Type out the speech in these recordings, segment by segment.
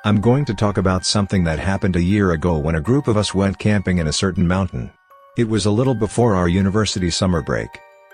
I'm going to talk about something that happened a year ago when a group of us went camping in a certain mountain. It was a little before our university summer break.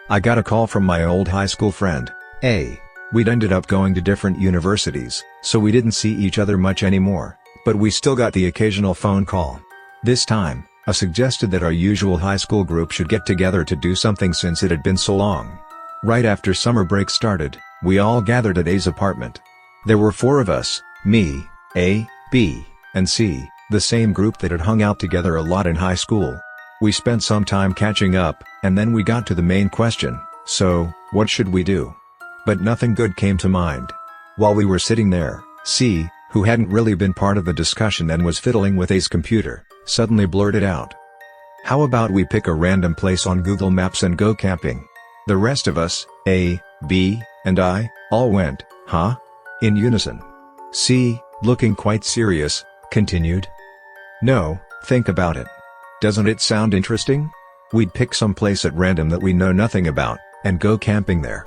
I got a call from my old high school friend, A. We'd ended up going to different universities, so we didn't see each other much anymore, but we still got the occasional phone call. This time, I suggested that our usual high school group should get together to do something since it had been so long. Right after summer break started, we all gathered at A's apartment. There were 4 of us, me, A, B, and C, the same group that had hung out together a lot in high school. We spent some time catching up, and then we got to the main question, so, what should we do? But nothing good came to mind. While we were sitting there, C, who hadn't really been part of the discussion and was fiddling with A's computer, suddenly blurted out, "How about we pick a random place on Google Maps and go camping?" The rest of us, A, B, and I, all went, "Huh?" in unison. C, looking quite serious, continued, "No, think about it. Doesn't it sound interesting? We'd pick some place at random that we know nothing about, and go camping there."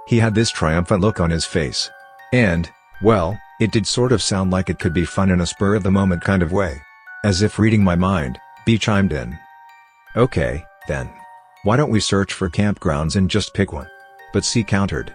He had this triumphant look on his face. And, well, it did sort of sound like it could be fun in a spur-of-the-moment kind of way. As if reading my mind, B chimed in, "Okay, then. Why don't we search for campgrounds and just pick one?" But C countered,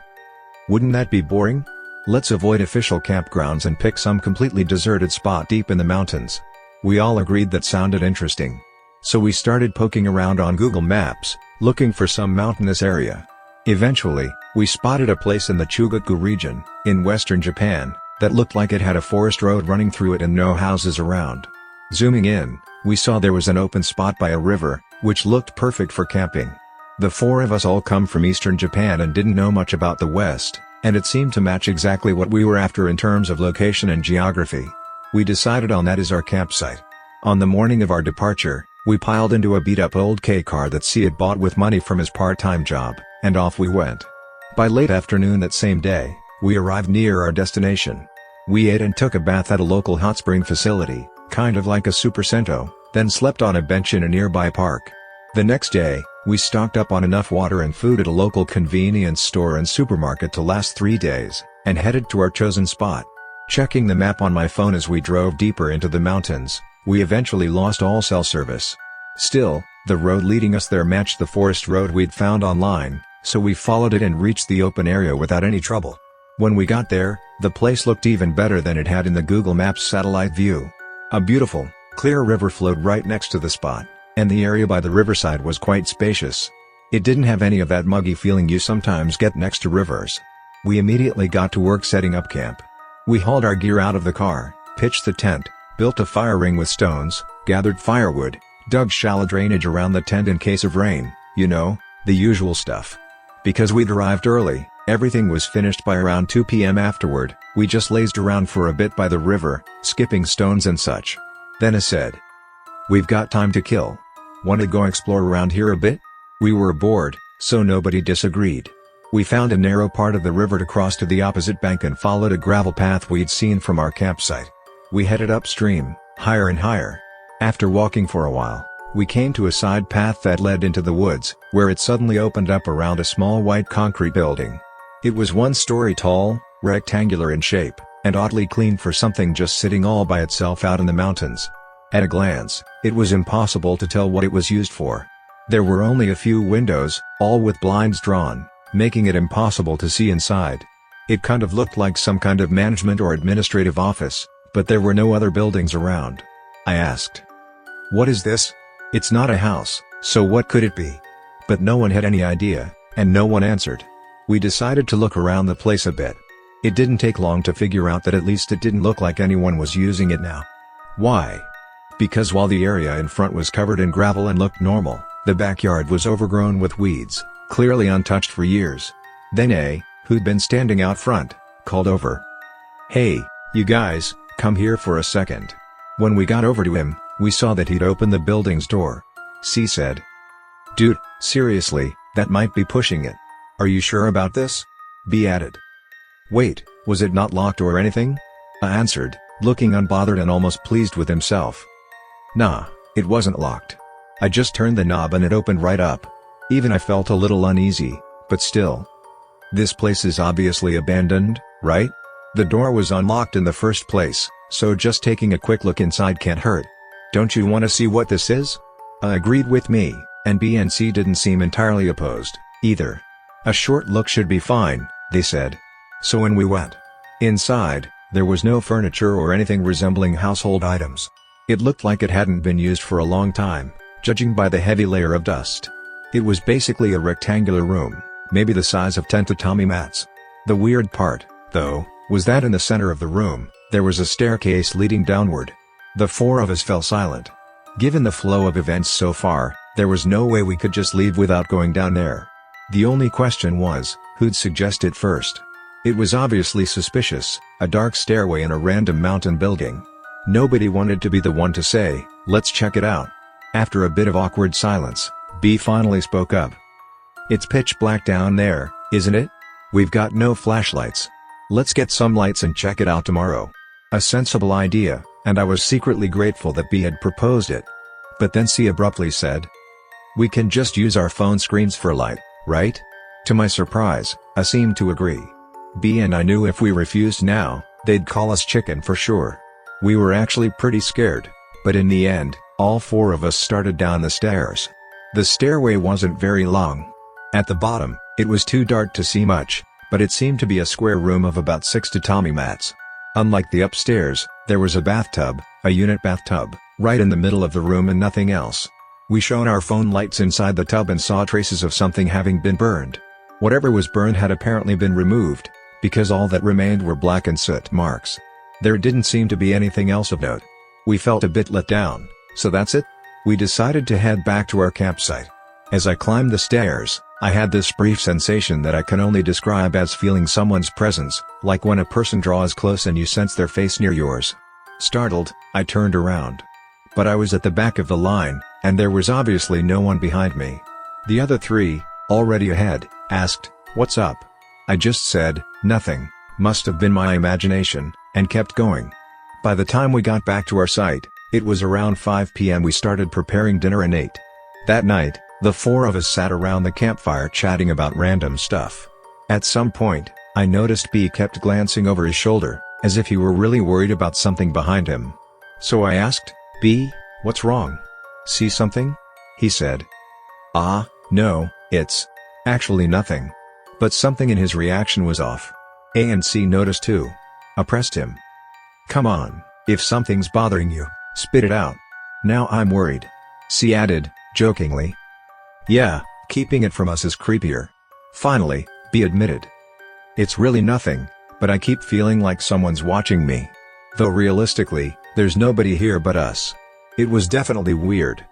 "Wouldn't that be boring? Let's avoid official campgrounds and pick some completely deserted spot deep in the mountains." We all agreed that sounded interesting. So we started poking around on Google Maps, looking for some mountainous area. Eventually, we spotted a place in the Chugoku region, in western Japan, that looked like it had a forest road running through it and no houses around. Zooming in, we saw there was an open spot by a river, which looked perfect for camping. The 4 of us all come from eastern Japan and didn't know much about the West, and it seemed to match exactly what we were after in terms of location and geography. We decided on that as our campsite. On the morning of our departure, we piled into a beat-up old K car that C had bought with money from his part-time job, and off we went. By late afternoon that same day, we arrived near our destination. We ate and took a bath at a local hot spring facility, kind of like a supercento, then slept on a bench in a nearby park. The next day, we stocked up on enough water and food at a local convenience store and supermarket to last 3 days, and headed to our chosen spot. Checking the map on my phone as we drove deeper into the mountains, we eventually lost all cell service. Still, the road leading us there matched the forest road we'd found online, so we followed it and reached the open area without any trouble. When we got there, the place looked even better than it had in the Google Maps satellite view. A beautiful, clear river flowed right next to the spot, and the area by the riverside was quite spacious. It didn't have any of that muggy feeling you sometimes get next to rivers. We immediately got to work setting up camp. We hauled our gear out of the car, pitched the tent, built a fire ring with stones, gathered firewood, dug shallow drainage around the tent in case of rain, you know, the usual stuff. Because we'd arrived early, everything was finished by around 2 p.m. Afterward, we just lazed around for a bit by the river, skipping stones and such. Then I said, "We've got time to kill. Wanna go explore around here a bit?" We were bored, so nobody disagreed. We found a narrow part of the river to cross to the opposite bank and followed a gravel path we'd seen from our campsite. We headed upstream, higher and higher. After walking for a while, we came to a side path that led into the woods, where it suddenly opened up around a small white concrete building. It was 1 story tall, rectangular in shape, and oddly clean for something just sitting all by itself out in the mountains. At a glance, it was impossible to tell what it was used for. There were only a few windows, all with blinds drawn, making it impossible to see inside. It kind of looked like some kind of management or administrative office, but there were no other buildings around. I asked, "What is this? It's not a house, so what could it be?" But no one had any idea, and no one answered. We decided to look around the place a bit. It didn't take long to figure out that at least it didn't look like anyone was using it now. Why? Because while the area in front was covered in gravel and looked normal, the backyard was overgrown with weeds, clearly untouched for years. Then A, who'd been standing out front, called over, "Hey, you guys, come here for a second." When we got over to him, we saw that he'd opened the building's door. C said, "Dude, seriously, that might be pushing it. Are you sure about this?" B added, "Wait, was it not locked or anything?" I answered, looking unbothered and almost pleased with himself. "Nah, it wasn't locked. I just turned the knob and it opened right up." Even I felt a little uneasy, but still. "This place is obviously abandoned, right? The door was unlocked in the first place, so just taking a quick look inside can't hurt. Don't you want to see what this is? A agreed with me, and B and C didn't seem entirely opposed, either. A short look should be fine, they said. So when we went inside, there was no furniture or anything resembling household items. It looked like it hadn't been used for a long time, judging by the heavy layer of dust. It was basically a rectangular room, maybe the size of 10 tatami mats. The weird part, though, was that in the center of the room, there was a staircase leading downward. The four of us fell silent. Given the flow of events so far, there was no way we could just leave without going down there. The only question was, who'd suggest it first? It was obviously suspicious, a dark stairway in a random mountain building. Nobody wanted to be the one to say, let's check it out. After a bit of awkward silence, B finally spoke up. It's pitch black down there, isn't it? We've got no flashlights. Let's get some lights and check it out tomorrow. A sensible idea, and I was secretly grateful that B had proposed it. But then C abruptly said, we can just use our phone screens for light, right? To my surprise, I seemed to agree. B and I knew if we refused now, they'd call us chicken for sure. We were actually pretty scared, but in the end, all four of us started down the stairs. The stairway wasn't very long. At the bottom, it was too dark to see much, but it seemed to be a square room of about 6 tatami mats. Unlike the upstairs, there was a bathtub, a unit bathtub, right in the middle of the room and nothing else. We shone our phone lights inside the tub and saw traces of something having been burned. Whatever was burned had apparently been removed, because all that remained were black and soot marks. There didn't seem to be anything else of note. We felt a bit let down, so that's it? We decided to head back to our campsite. As I climbed the stairs, I had this brief sensation that I can only describe as feeling someone's presence, like when a person draws close and you sense their face near yours. Startled, I turned around. But I was at the back of the line, and there was obviously no one behind me. The other three, already ahead, asked, "What's up?" I just said, "Nothing, must have been my imagination," and kept going. By the time we got back to our site, it was around 5 p.m. We started preparing dinner and ate. That night, the four of us sat around the campfire chatting about random stuff. At some point, I noticed B kept glancing over his shoulder, as if he were really worried about something behind him. So I asked, "B, what's wrong? See something?" He said, No, it's actually nothing." But something in his reaction was off. A and C noticed too. I pressed him. "Come on, if something's bothering you, spit it out. Now I'm worried." C added, jokingly. "Yeah, keeping it from us is creepier." Finally, B admitted. "It's really nothing, but I keep feeling like someone's watching me. Though realistically, there's nobody here but us." It was definitely weird.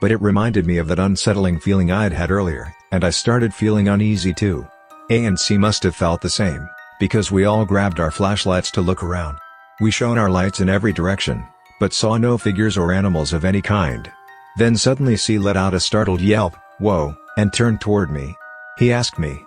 But it reminded me of that unsettling feeling I'd had earlier, and I started feeling uneasy too. A and C must have felt the same, because we all grabbed our flashlights to look around. We shone our lights in every direction, but saw no figures or animals of any kind. Then suddenly C let out a startled yelp, "Whoa," and turned toward me. He asked me,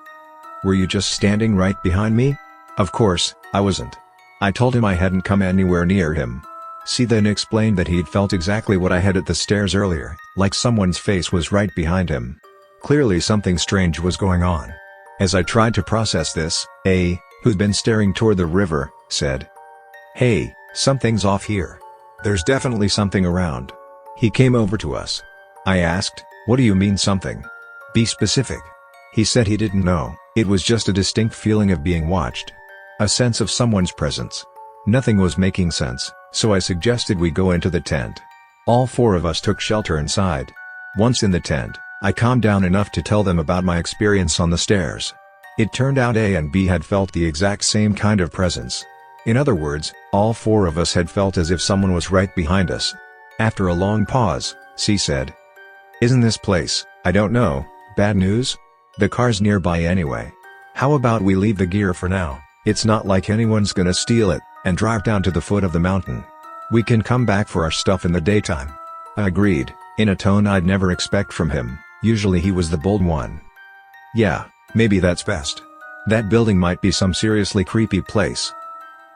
"Were you just standing right behind me?" Of course, I wasn't. I told him I hadn't come anywhere near him. C then explained that he'd felt exactly what I had at the stairs earlier, like someone's face was right behind him. Clearly something strange was going on. As I tried to process this, A, who'd been staring toward the river, said, "Hey, something's off here. There's definitely something around." He came over to us. I asked, "What do you mean something? Be specific." He said he didn't know, it was just a distinct feeling of being watched. A sense of someone's presence. Nothing was making sense, so I suggested we go into the tent. All four of us took shelter inside. Once in the tent, I calmed down enough to tell them about my experience on the stairs. It turned out A and B had felt the exact same kind of presence. In other words, all four of us had felt as if someone was right behind us. After a long pause, C said, "Isn't this place, I don't know, bad news? The car's nearby anyway. How about we leave the gear for now? It's not like anyone's gonna steal it, and drive down to the foot of the mountain. We can come back for our stuff in the daytime." I agreed, in a tone I'd never expect from him. Usually he was the bold one. "Yeah, maybe that's best. That building might be some seriously creepy place."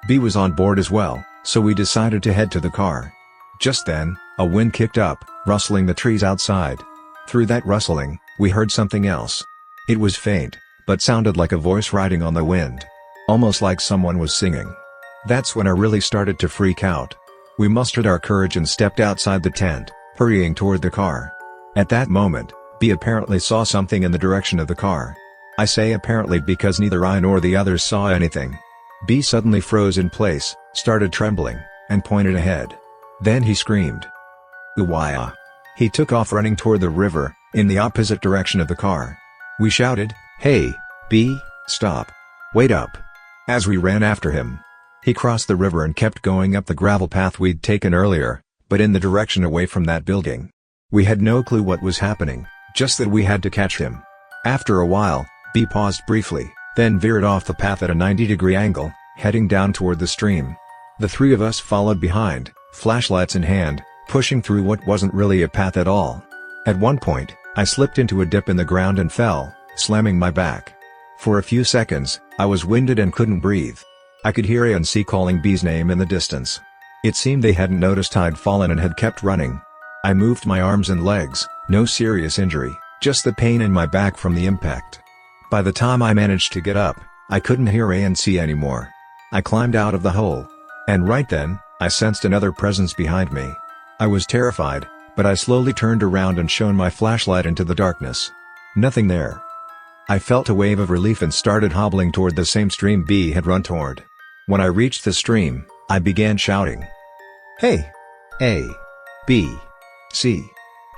B was on board as well, so we decided to head to the car. Just then, a wind kicked up, rustling the trees outside. Through that rustling, we heard something else. It was faint, but sounded like a voice riding on the wind. Almost like someone was singing. That's when I really started to freak out. We mustered our courage and stepped outside the tent, hurrying toward the car. At that moment, B apparently saw something in the direction of the car. I say apparently because neither I nor the others saw anything. B suddenly froze in place, started trembling, and pointed ahead. Then he screamed. "Uwaya!" He took off running toward the river, in the opposite direction of the car. We shouted, "Hey, B, stop! Wait up!" as we ran after him. He crossed the river and kept going up the gravel path we'd taken earlier, but in the direction away from that building. We had no clue what was happening, just that we had to catch him. After a while, B paused briefly, then veered off the path at a 90-degree angle, heading down toward the stream. The three of us followed behind, flashlights in hand, pushing through what wasn't really a path at all. At one point, I slipped into a dip in the ground and fell, slamming my back. For a few seconds, I was winded and couldn't breathe. I could hear A and C calling B's name in the distance. It seemed they hadn't noticed I'd fallen and had kept running. I moved my arms and legs, no serious injury, just the pain in my back from the impact. By the time I managed to get up, I couldn't hear A and C anymore. I climbed out of the hole. And right then, I sensed another presence behind me. I was terrified, but I slowly turned around and shone my flashlight into the darkness. Nothing there. I felt a wave of relief and started hobbling toward the same stream B had run toward. When I reached the stream, I began shouting. "Hey! A! B! C!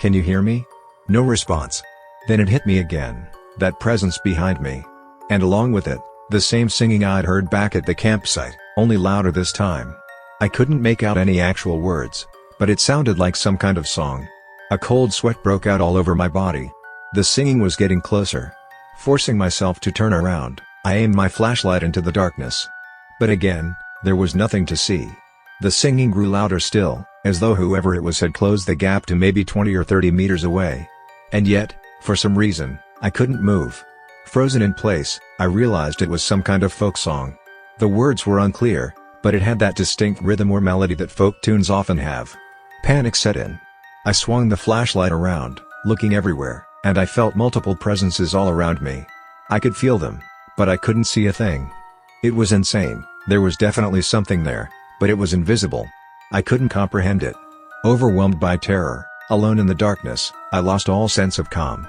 Can you hear me?" No response. Then it hit me again, that presence behind me. And along with it, the same singing I'd heard back at the campsite, only louder this time. I couldn't make out any actual words, but it sounded like some kind of song. A cold sweat broke out all over my body. The singing was getting closer. Forcing myself to turn around, I aimed my flashlight into the darkness. But again, there was nothing to see. The singing grew louder still, as though whoever it was had closed the gap to maybe 20 or 30 meters away. And yet, for some reason, I couldn't move. Frozen in place, I realized it was some kind of folk song. The words were unclear, but it had that distinct rhythm or melody that folk tunes often have. Panic set in. I swung the flashlight around, looking everywhere, and I felt multiple presences all around me. I could feel them, but I couldn't see a thing. It was insane. There was definitely something there, but it was invisible. I couldn't comprehend it. Overwhelmed by terror, alone in the darkness, I lost all sense of calm.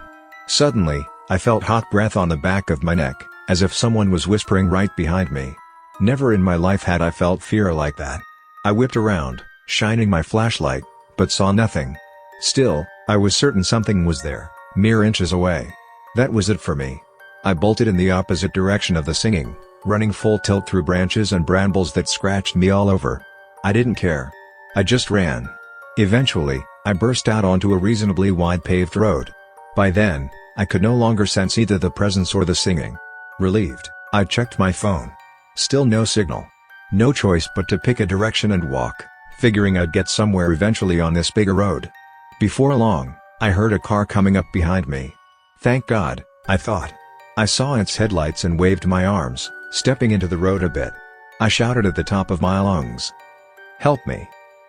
Suddenly, I felt hot breath on the back of my neck, as if someone was whispering right behind me. Never in my life had I felt fear like that. I whipped around, shining my flashlight, but saw nothing. Still, I was certain something was there, mere inches away. That was it for me. I bolted in the opposite direction of the singing, running full tilt through branches and brambles that scratched me all over. I didn't care. I just ran. Eventually, I burst out onto a reasonably wide paved road. By then, I could no longer sense either the presence or the singing. Relieved, I checked my phone. Still no signal. No choice but to pick a direction and walk, figuring I'd get somewhere eventually on this bigger road. Before long, I heard a car coming up behind me. Thank God, I thought. I saw its headlights and waved my arms, stepping into the road a bit. I shouted at the top of my lungs. "Help me.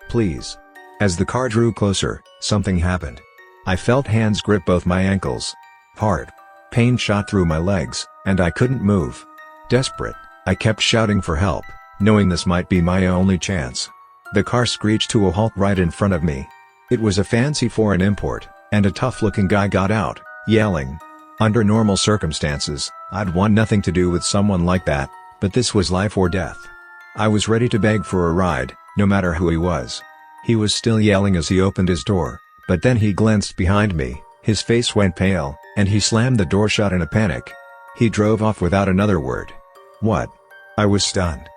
Please." As the car drew closer, something happened. I felt hands grip both my ankles. Hard. Pain shot through my legs, and I couldn't move. Desperate, I kept shouting for help, knowing this might be my only chance. The car screeched to a halt right in front of me. It was a fancy foreign import, and a tough-looking guy got out, yelling. Under normal circumstances, I'd want nothing to do with someone like that, but this was life or death. I was ready to beg for a ride, no matter who he was. He was still yelling as he opened his door, but then he glanced behind me, his face went pale, and he slammed the door shut in a panic. He drove off without another word. What? I was stunned.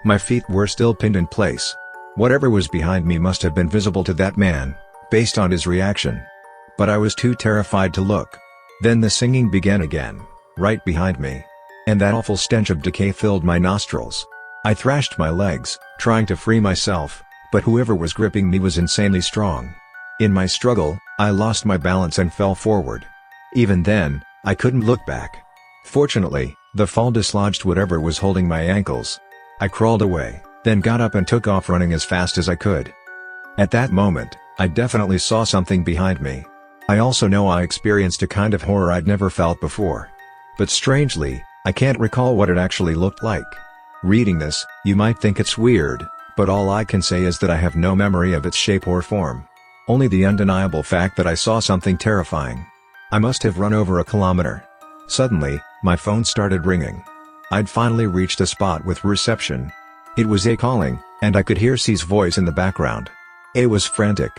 My feet were still pinned in place. Whatever was behind me must have been visible to that man, based on his reaction. But I was too terrified to look. Then the singing began again, right behind me. And that awful stench of decay filled my nostrils. I thrashed my legs, trying to free myself, but whoever was gripping me was insanely strong. In my struggle, I lost my balance and fell forward. Even then, I couldn't look back. Fortunately, the fall dislodged whatever was holding my ankles. I crawled away, then got up and took off running as fast as I could. At that moment, I definitely saw something behind me. I also know I experienced a kind of horror I'd never felt before. But strangely, I can't recall what it actually looked like. Reading this, you might think it's weird, but all I can say is that I have no memory of its shape or form. Only the undeniable fact that I saw something terrifying. I must have run over a kilometer. Suddenly, my phone started ringing. I'd finally reached a spot with reception. It was A calling, and I could hear C's voice in the background. A was frantic.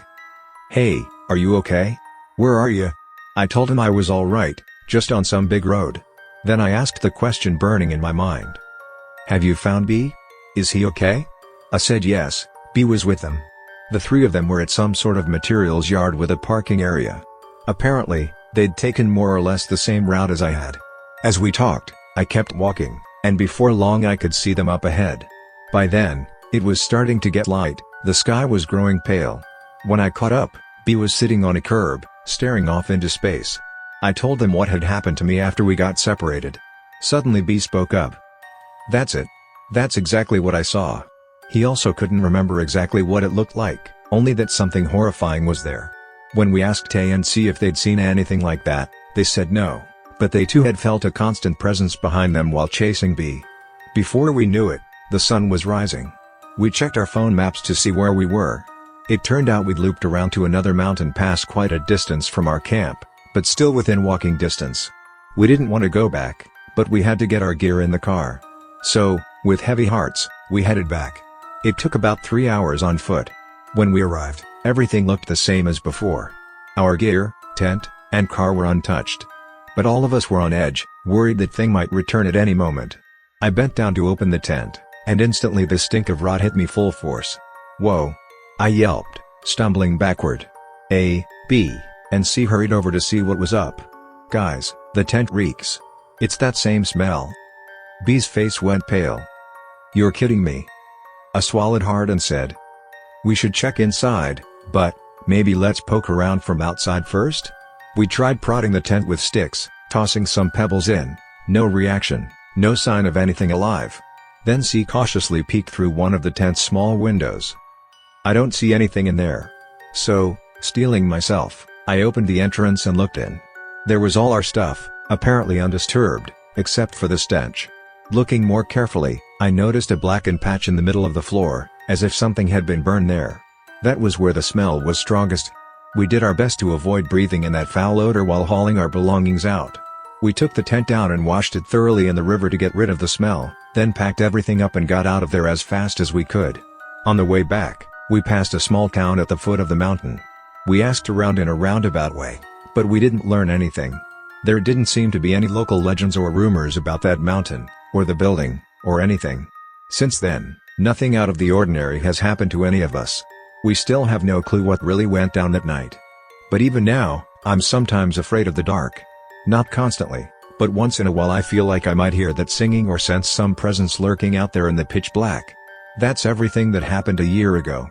"Hey, are you okay? Where are you?" I told him I was alright, just on some big road. Then I asked the question burning in my mind. "Have you found B? Is he okay?" I said yes, B was with them. The three of them were at some sort of materials yard with a parking area. Apparently, they'd taken more or less the same route as I had. As we talked, I kept walking, and before long I could see them up ahead. By then, it was starting to get light, the sky was growing pale. When I caught up, B was sitting on a curb, staring off into space. I told them what had happened to me after we got separated. Suddenly B spoke up. "That's it. That's exactly what I saw." He also couldn't remember exactly what it looked like, only that something horrifying was there. When we asked A and C if they'd seen anything like that, they said no, but they too had felt a constant presence behind them while chasing B. Before we knew it, the sun was rising. We checked our phone maps to see where we were. It turned out we'd looped around to another mountain pass quite a distance from our camp, but still within walking distance. We didn't want to go back, but we had to get our gear in the car. So, with heavy hearts, we headed back. It took about 3 hours on foot. When we arrived, everything looked the same as before. Our gear, tent, and car were untouched. But all of us were on edge, worried that thing might return at any moment. I bent down to open the tent, and instantly the stink of rot hit me full force. "Whoa!" I yelped, stumbling backward. A, B, and C hurried over to see what was up. "Guys, the tent reeks. It's that same smell." B's face went pale. "You're kidding me." I swallowed hard and said, "We should check inside, but maybe let's poke around from outside first?" We tried prodding the tent with sticks, tossing some pebbles in. No reaction, no sign of anything alive. Then C cautiously peeked through one of the tent's small windows. "I don't see anything in there." So, steeling myself, I opened the entrance and looked in. There was all our stuff, apparently undisturbed, except for the stench. Looking more carefully, I noticed a blackened patch in the middle of the floor, as if something had been burned there. That was where the smell was strongest. We did our best to avoid breathing in that foul odor while hauling our belongings out. We took the tent down and washed it thoroughly in the river to get rid of the smell, then packed everything up and got out of there as fast as we could. On the way back, we passed a small town at the foot of the mountain. We asked around in a roundabout way, but we didn't learn anything. There didn't seem to be any local legends or rumors about that mountain, or the building, or anything. Since then, nothing out of the ordinary has happened to any of us. We still have no clue what really went down that night. But even now, I'm sometimes afraid of the dark. Not constantly, but once in a while I feel like I might hear that singing or sense some presence lurking out there in the pitch black. That's everything that happened a year ago.